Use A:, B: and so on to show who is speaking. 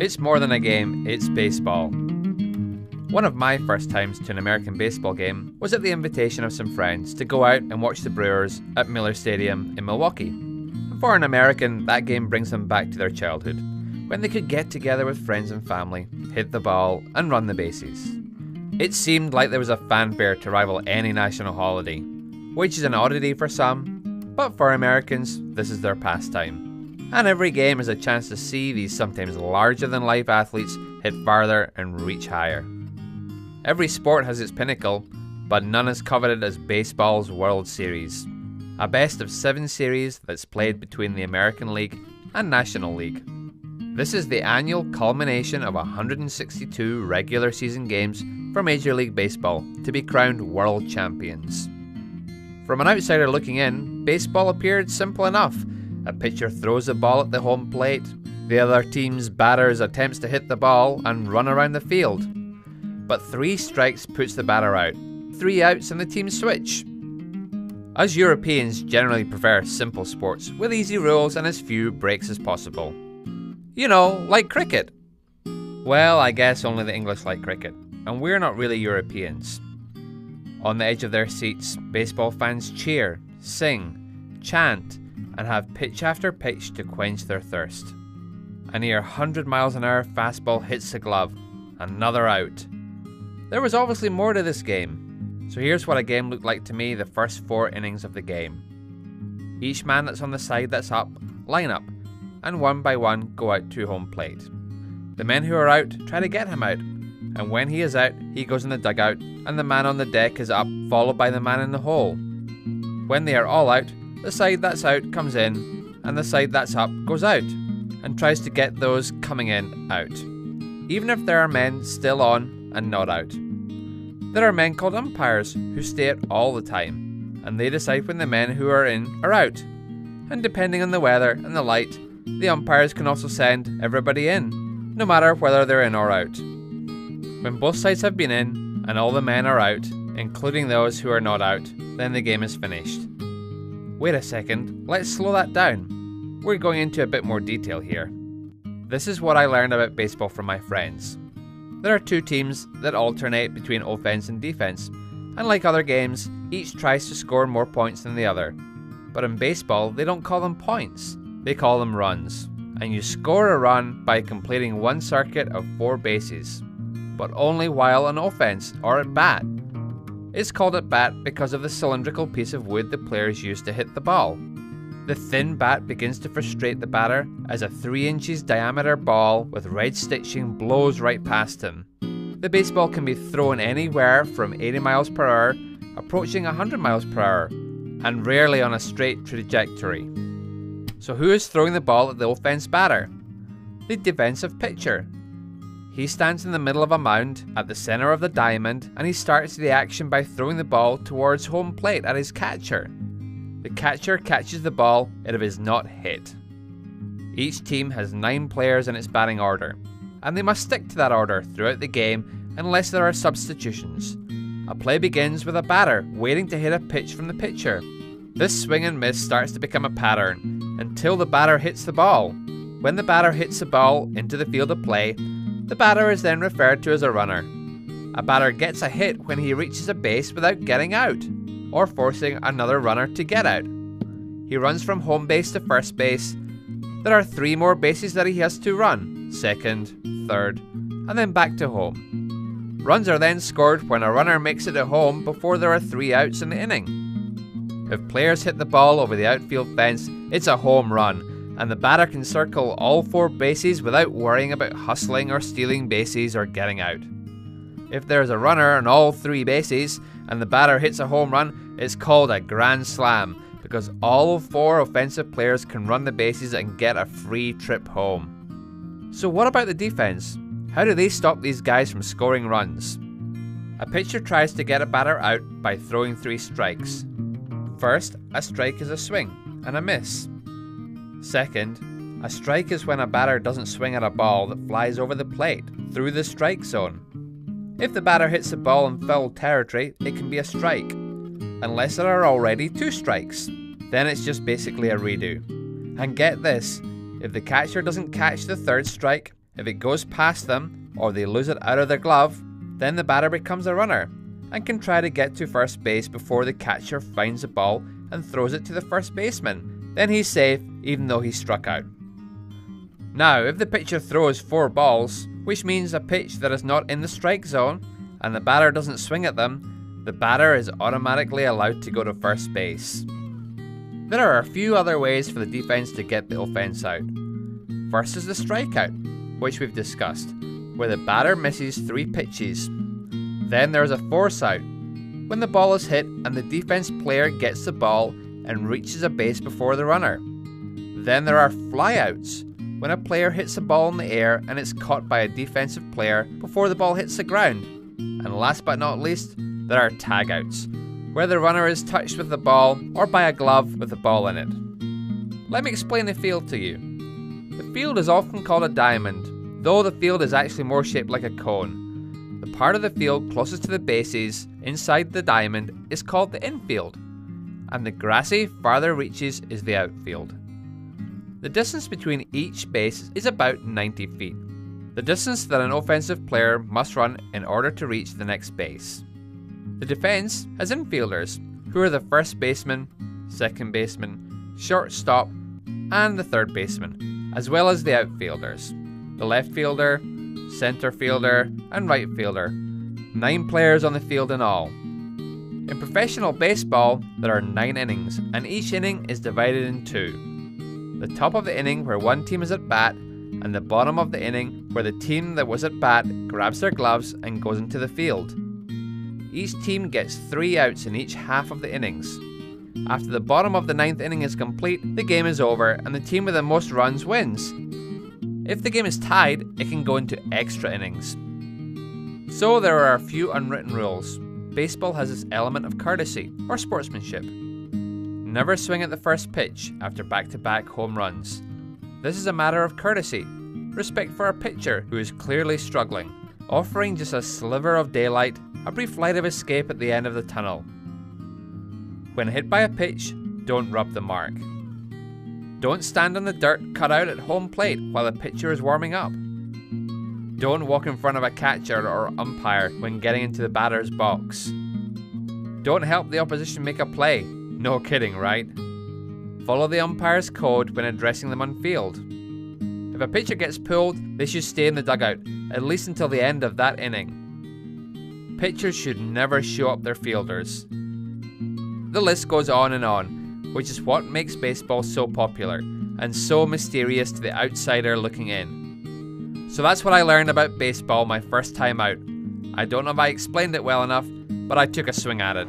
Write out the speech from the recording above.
A: It's more than a game, it's baseball. One of my first times to an American baseball game was at the invitation of some friends to go out and watch the Brewers at Miller Stadium in Milwaukee. For an American, that game brings them back to their childhood, when they could get together with friends and family, hit the ball, and run the bases. It seemed like there was a fanfare to rival any national holiday, which is an oddity for some, but for Americans, this is their pastime. And every game is a chance to see these sometimes larger-than-life athletes hit farther and reach higher. Every sport has its pinnacle, but none as coveted as baseball's World Series, a best-of-7 series that's played between the American League and National League. This is the annual culmination of 162 regular season games for Major League Baseball to be crowned world champions. From an outsider looking in, baseball appeared simple enough. A pitcher throws the ball at the home plate, the other team's batters attempts to hit the ball and run around the field. But 3 strikes puts the batter out, 3 outs and the team switch. Us Europeans generally prefer simple sports with easy rules and as few breaks as possible. You know, like cricket. Well, I guess only the English like cricket, and we're not really Europeans. On the edge of their seats, baseball fans cheer, sing, chant, and have pitch after pitch to quench their thirst. A near 100 miles an hour fastball hits the glove, another out. There was obviously more to this game, so here's what a game looked like to me the first 4 innings of the game. Each man that's on the side that's up, line up, and one by one go out to home plate. The men who are out try to get him out, and when he is out, he goes in the dugout, and the man on the deck is up, followed by the man in the hole. When they are all out, the side that's out comes in, and the side that's up goes out, and tries to get those coming in out, even if there are men still on and not out. There are men called umpires who stay out all the time, and they decide when the men who are in are out, and depending on the weather and the light, the umpires can also send everybody in, no matter whether they're in or out. When both sides have been in, and all the men are out, including those who are not out, then the game is finished. Wait a second, let's slow that down. We're going into a bit more detail here. This is what I learned about baseball from my friends. There are 2 teams that alternate between offense and defense, and like other games, each tries to score more points than the other. But in baseball, they don't call them points, they call them runs. And you score a run by completing one circuit of 4 bases, but only while on offense or at bat. It's called at bat because of the cylindrical piece of wood the players use to hit the ball. The thin bat begins to frustrate the batter as a 3 inches diameter ball with red stitching blows right past him. The baseball can be thrown anywhere from 80 miles per hour, approaching 100 miles per hour, and rarely on a straight trajectory. So who is throwing the ball at the offense batter? The defensive pitcher. He stands in the middle of a mound at the center of the diamond, and he starts the action by throwing the ball towards home plate at his catcher. The catcher catches the ball if it is not hit. Each team has 9 players in its batting order, and they must stick to that order throughout the game unless there are substitutions. A play begins with a batter waiting to hit a pitch from the pitcher. This swing and miss starts to become a pattern until the batter hits the ball. When the batter hits the ball into the field of play, the batter is then referred to as a runner. A batter gets a hit when he reaches a base without getting out, or forcing another runner to get out. He runs from home base to first base. There are 3 more bases that he has to run, second, third, and then back to home. Runs are then scored when a runner makes it to home before there are 3 outs in the inning. If players hit the ball over the outfield fence, it's a home run, and the batter can circle all 4 bases without worrying about hustling or stealing bases or getting out. If there's a runner on all 3 bases and the batter hits a home run, it's called a grand slam because all 4 offensive players can run the bases and get a free trip home. So what about the defense? How do they stop these guys from scoring runs? A pitcher tries to get a batter out by throwing 3 strikes. First, a strike is a swing and a miss. Second, a strike is when a batter doesn't swing at a ball that flies over the plate through the strike zone. If the batter hits the ball in foul territory, it can be a strike, unless there are already 2 strikes. Then it's just basically a redo. And get this, if the catcher doesn't catch the 3rd strike, If it goes past them, or they lose it out of their glove, then the batter becomes a runner and can try to get to first base before the catcher finds the ball and throws it to the first baseman. Then he's safe, even though he's struck out. Now, if the pitcher throws 4 balls, which means a pitch that is not in the strike zone, and the batter doesn't swing at them, the batter is automatically allowed to go to first base. There are a few other ways for the defense to get the offense out. First is the strikeout, which we've discussed, where the batter misses 3 pitches. Then there's a force out, when the ball is hit and the defense player gets the ball and reaches a base before the runner. Then there are flyouts, when a player hits a ball in the air and it's caught by a defensive player before the ball hits the ground. And last but not least, there are tagouts, where the runner is touched with the ball or by a glove with the ball in it. Let me explain the field to you. The field is often called a diamond, though the field is actually more shaped like a cone. The part of the field closest to the bases, inside the diamond, is called the infield, and the grassy, farther reaches is the outfield. The distance between each base is about 90 feet, the distance that an offensive player must run in order to reach the next base. The defense has infielders, who are the first baseman, second baseman, shortstop, and the third baseman, as well as the outfielders, the left fielder, center fielder, and right fielder. 9 players on the field in all. In professional baseball, there are 9 innings, and each inning is divided in 2. The top of the inning where one team is at bat, and the bottom of the inning where the team that was at bat grabs their gloves and goes into the field. Each team gets 3 outs in each half of the innings. After the bottom of the 9th inning is complete, the game is over and the team with the most runs wins. If the game is tied, it can go into extra innings. So there are a few unwritten rules. Baseball has this element of courtesy, or sportsmanship. Never swing at the first pitch after back-to-back home runs. This is a matter of courtesy, respect for a pitcher who is clearly struggling, offering just a sliver of daylight, a brief light of escape at the end of the tunnel. When hit by a pitch, don't rub the mark. Don't stand on the dirt cut out at home plate while the pitcher is warming up. Don't walk in front of a catcher or umpire when getting into the batter's box. Don't help the opposition make a play. No kidding, right? Follow the umpire's code when addressing them on field. If a pitcher gets pulled, they should stay in the dugout, at least until the end of that inning. Pitchers should never show up their fielders. The list goes on, which is what makes baseball so popular and so mysterious to the outsider looking in. So that's what I learned about baseball my first time out. I don't know if I explained it well enough, but I took a swing at it.